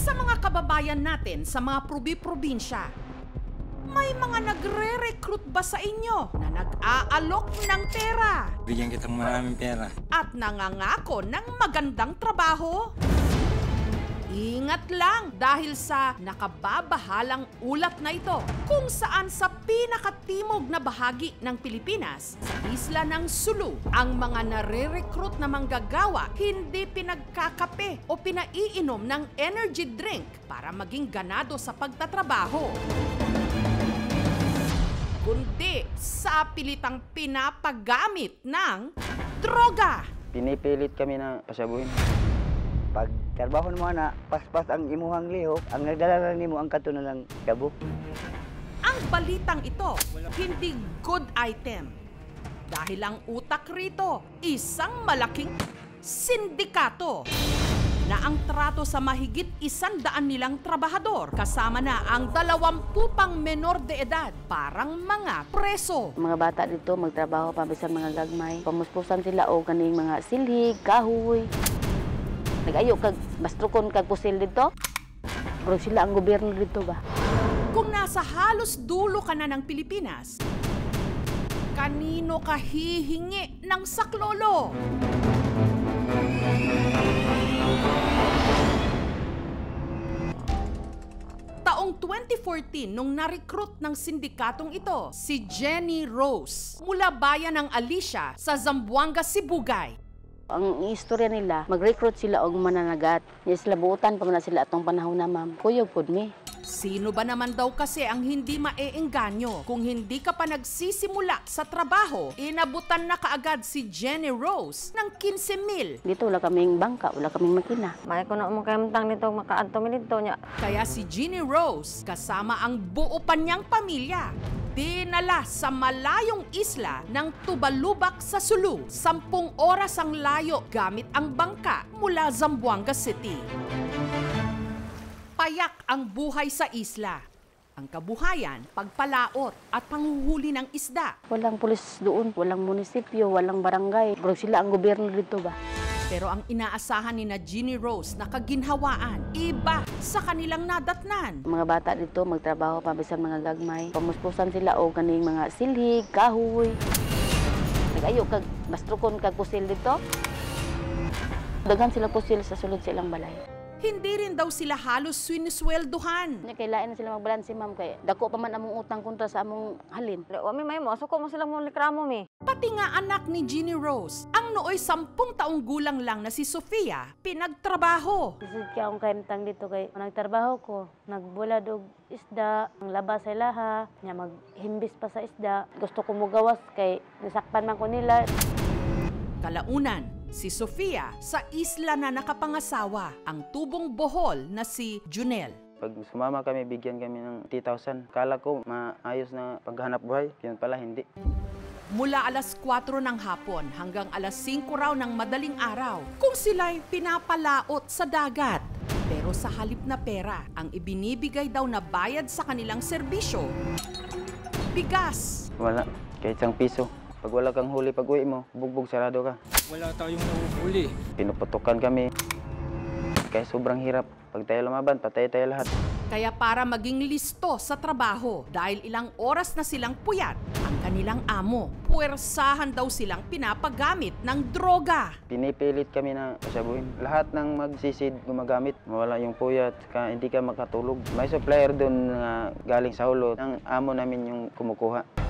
Sa mga kababayan natin sa mga probinsya, may mga nagre-recruit ba sa inyo na nag-aalok ng pera? Bigyan kitang maraming pera. At nangangako ng magandang trabaho? Ingat lang dahil sa nakababahalang ulat na ito kung saan sa pinakatimog na bahagi ng Pilipinas, sa isla ng Sulu, ang mga nare-recruit na manggagawa hindi pinagkakape o pinaiinom ng energy drink para maging ganado sa pagtatrabaho, kundi sa pilitang pinapagamit ng droga. Pinipilit kami na pasabuhin. Pag trabaho mo na, paspas ang imuhang lihok, ang nagdala nimo ang katunan ng shabu. Ang balitang ito, hindi good item. Dahil ang utak rito, isang malaking sindikato na ang trato sa mahigit 100 nilang trabahador, kasama na ang 20 pang menor de edad, parang mga preso. Mga bata dito magtrabaho pa bisan mga gagmay. Pamuspusan sila o kaning mga silhig, kahoy. Nag-ayo kag bastrukon kag pusil dito. Pero sila ang gobyerno dito ba? Kung nasa halos dulo ka na ng Pilipinas, kanino ka hihingi ng saklolo? Taong 2014 nung na-recruit ng sindikatong ito, si Jenny Rose mula bayan ng Alicia sa Zamboanga, Sibugay. Ang istorya nila, mag-recruit sila og mananagat. Yes, labutan pa man sila atong panahon na ma'am. Kuyog pud mi. Sino ba naman daw kasi ang hindi maeengganyo kung hindi ka pa nagsisimula sa trabaho? Inabutan na kaagad si Jenny Rose ng 15,000. Dito wala kaming bangka, wala kaming makina. May kuno mo kamtang nito makaadto mi dito nya. Kaya si Jenny Rose kasama ang buo pa niyang pamilya dinala sa malayong isla ng Tubalubak sa Sulu. 10 oras ang layo gamit ang bangka mula Zamboanga City. Payak ang buhay sa isla. Ang kabuhayan, pagpalaot at panghuhuli ng isda. Walang pulis doon, walang munisipyo, walang barangay. Pero sila ang gobyerno dito ba? Pero ang inaasahan ni na Jenny Rose na kaginhawaan, iba sa kanilang nadatnan. Mga bata dito magtrabaho pa bisan mga gagmay. Pamuspusan sila o kaning mga silhig, kahoy. Nag-ayo kag bastrukon kag pusil dito. Daghan sila pusil sa sulod sa ilang balay. Hindi rin daw sila halos sinisweldohan. Kailangan na sila magbalanse ma'am kay dako pa man among utang kontra sa among halin. Wa mi may mo suko mo sila mo likramo mi. Pati nga anak ni Jenny Rose, ang nooy 10 taong gulang lang na si Sofia, pinagtrabaho. Isig kaya akong kaimtang dito kay nagtrabaho ko, nagbulad og isda, ang labas sa ilaha, nya maghimbis pa sa isda. Gusto ko mugawas kay nisakpan man ko nila. Kalaunan, si Sofia sa isla na nakapangasawa, ang tubong Bohol na si Junel. Pag sumama kami, bigyan kami ng 10,000. Kala ko maayos na paghanap buhay, yun pala hindi. Mula alas 4 ng hapon hanggang alas 5 raw ng madaling araw, kung sila'y pinapalaot sa dagat. Pero sa halip na pera, ang ibinibigay daw na bayad sa kanilang serbisyo, bigas. Wala, kahit isang piso. Pag wala kang huli pag uwi mo, bugbog sarado ka. Wala tayong nahuhuli. Pinuputukan kami. Kaya sobrang hirap. Pag tayo lumaban, patay tayo lahat. Kaya para maging listo sa trabaho, dahil ilang oras na silang puyat, ang kanilang amo, puwersahan daw silang pinapagamit ng droga. Pinipilit kami na pasabuhin. Lahat ng magsisid gumagamit. Mawala yung puyat, hindi ka makatulog. May supplier doon na galing sa ulo. Ang amo namin yung kumukuha.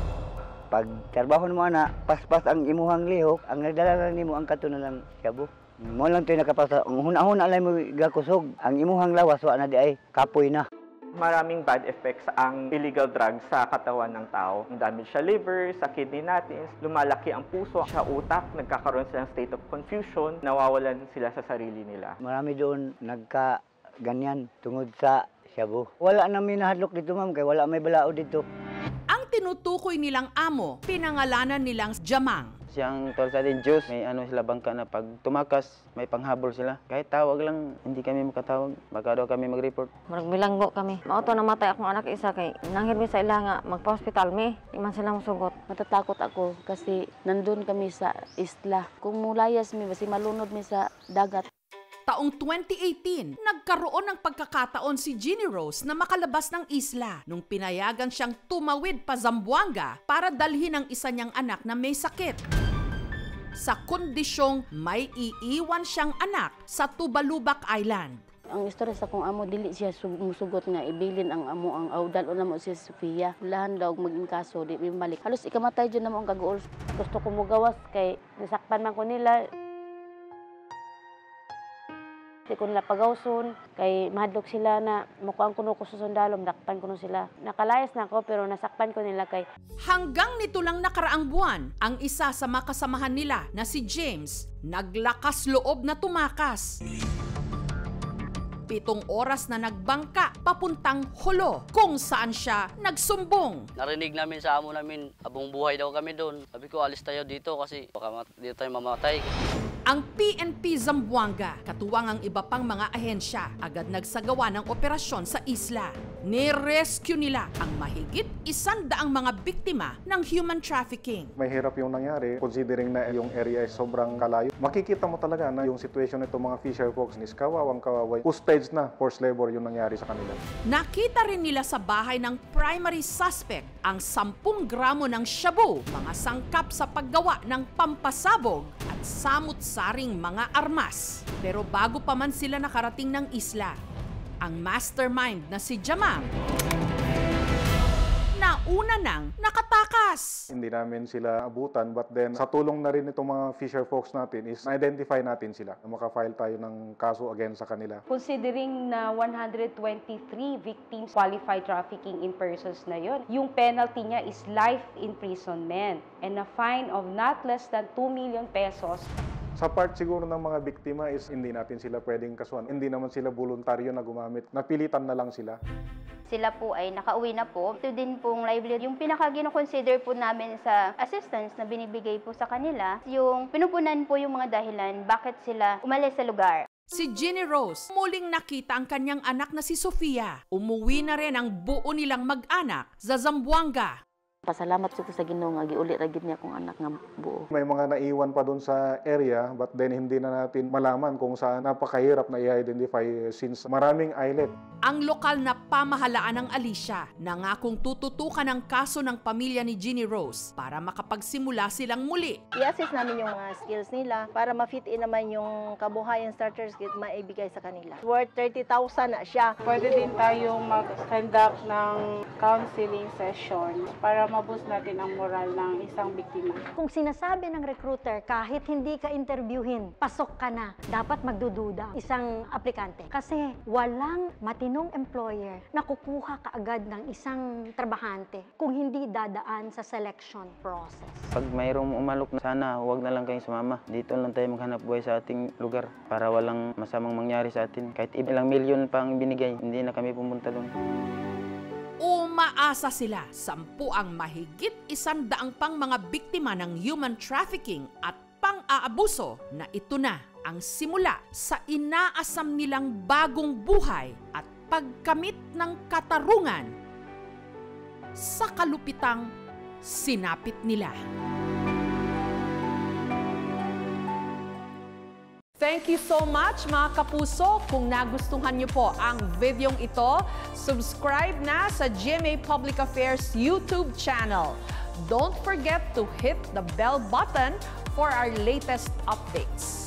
Pag trabaho mo na, paspas ang imuhang lihok, ang nagdala nimo ang katunan ng shabu. Mo lang to'y nakapasa. Ang huna-huna alay mo gakusog. Ang imuhang lawas, wa na di ay kapoy na. Maraming bad effects ang illegal drugs sa katawan ng tao. Ang damage sa liver, sa kidney natin, lumalaki ang puso, sa utak, nagkakaroon sila ng state of confusion, nawawalan sila sa sarili nila. Marami doon nagka-ganyan tungod sa shabu. Wala na minahadlok dito ma'am, kaya wala may balao dito. Ang tinutukoy nilang amo, pinangalanan nilang Jamang. Siyang tol sa atin, Diyos, may sila bangka na pag tumakas, may panghabol sila. Kahit tawag lang, hindi kami makatawag. Baka daw kami mag-report. Maragbilanggo kami. Mao to namatay akong anak isa kay nanghid mi sa ila nga magpa-hospital mi. Di man sila mosugot. Matatakot ako kasi nandun kami sa isla. Kung mulayas mi, basi malunod mi sa dagat. Taong 2018, nagkaroon ng pagkakataon si Ginny Rose na makalabas ng isla nung pinayagan siyang tumawid pa Zamboanga para dalhin ang isa niyang anak na may sakit. Sa kondisyong may iiwan siyang anak sa Tubalubak Island. Ang istorya sa kong amo, dili siya musugot nga ibilin ang amo ang audal o namo si Sofia. Lahan daw maging kaso, di balik. Halos ikamatay dyan namo ang gagool. Gusto ko mugawas kay nasakpan man ko nila. Di ko nila pagawson, kay mahadlok sila na mukuang kuno ko sa sundalom, nakpan kuno sila. Nakalayas na ako pero nasakpan ko nila kay... Hanggang nito lang nakaraang buwan, ang isa sa makasamahan nila na si James, naglakas loob na tumakas. 7 oras na nagbangka papuntang Jolo kung saan siya nagsumbong. Narinig namin sa amo namin, habang buhay daw kami doon. Sabi ko, alis tayo dito kasi baka dito tayo mamatay. Ang PNP Zamboanga, katuwang ang iba pang mga ahensya, agad nagsagawa ng operasyon sa isla. Ni-rescue nila ang mahigit 100 mga biktima ng human trafficking. Mahirap yung nangyari considering na yung area ay sobrang kalayo. Makikita mo talaga na yung situation nito mga fisher folks is kawawang kawaway. Stage na forced labor yung nangyari sa kanila. Nakita rin nila sa bahay ng primary suspect ang 10 gramo ng shabu, mga sangkap sa paggawa ng pampasabog at samut-saring mga armas. Pero bago pa man sila nakarating ng isla, ang mastermind na si Jamang nauna nang nakatakas. Hindi namin sila abutan but then sa tulong na rin itong mga fisher folks natin is na-identify natin sila. Makafile tayo ng kaso against sa kanila. Considering na 123 victims qualified trafficking in persons na yon, yung penalty niya is life imprisonment and a fine of not less than 2 million pesos. Sa part siguro ng mga biktima is hindi natin sila pwedeng kasuhan. Hindi naman sila voluntaryo na gumamit. Napilitan na lang sila. Sila po ay nakauwi na po. Ito din pong livelihood. Yung pinaka-gino-consider po namin sa assistance na binibigay po sa kanila, yung pinupunan po yung mga dahilan bakit sila umalis sa lugar. Si Ginny Rose, muling nakita ang kanyang anak na si Sofia. Umuwi na rin ang buo nilang mag-anak sa Zamboanga. Pasalamat ko sa Ginoo nga giuli ra gid niya akong anak nga buo. May mga naiwan pa doon sa area but then hindi na natin malaman kung saan. Napakahirap na i-identify since maraming islet. Ang lokal na pamahalaan ng Alicia nangakong tututukan ang kaso ng pamilya ni Ginny Rose para makapagsimula silang muli. I-assess namin yung mga skills nila para ma-fit in naman yung kabuhayan starters kit maibigay sa kanila. Worth 30,000 na siya. Pwede din tayong mag-conduct ng counseling session para maboost natin ang moral ng isang biktima. Kung sinasabi ng recruiter, kahit hindi ka interviewin, pasok ka na, dapat magdududa isang aplikante. Kasi walang matinong employer na kukuha kaagad ng isang trabahante kung hindi dadaan sa selection process. Pag mayroong umalok, sana huwag na lang kayong sumama. Dito lang tayo maghanap buhay sa ating lugar para walang masamang mangyari sa atin. Kahit ilang milyon pang binigay, hindi na kami pumunta doon. Umaasa sila 10 ang mahigit 100 pang mga biktima ng human trafficking at pang-aabuso na ito na ang simula sa inaasam nilang bagong buhay at pagkamit ng katarungan sa kalupitang sinapit nila. Thank you so much mga kapuso. Kung nagustuhan niyo po ang videong ito, subscribe na sa GMA Public Affairs YouTube channel. Don't forget to hit the bell button for our latest updates.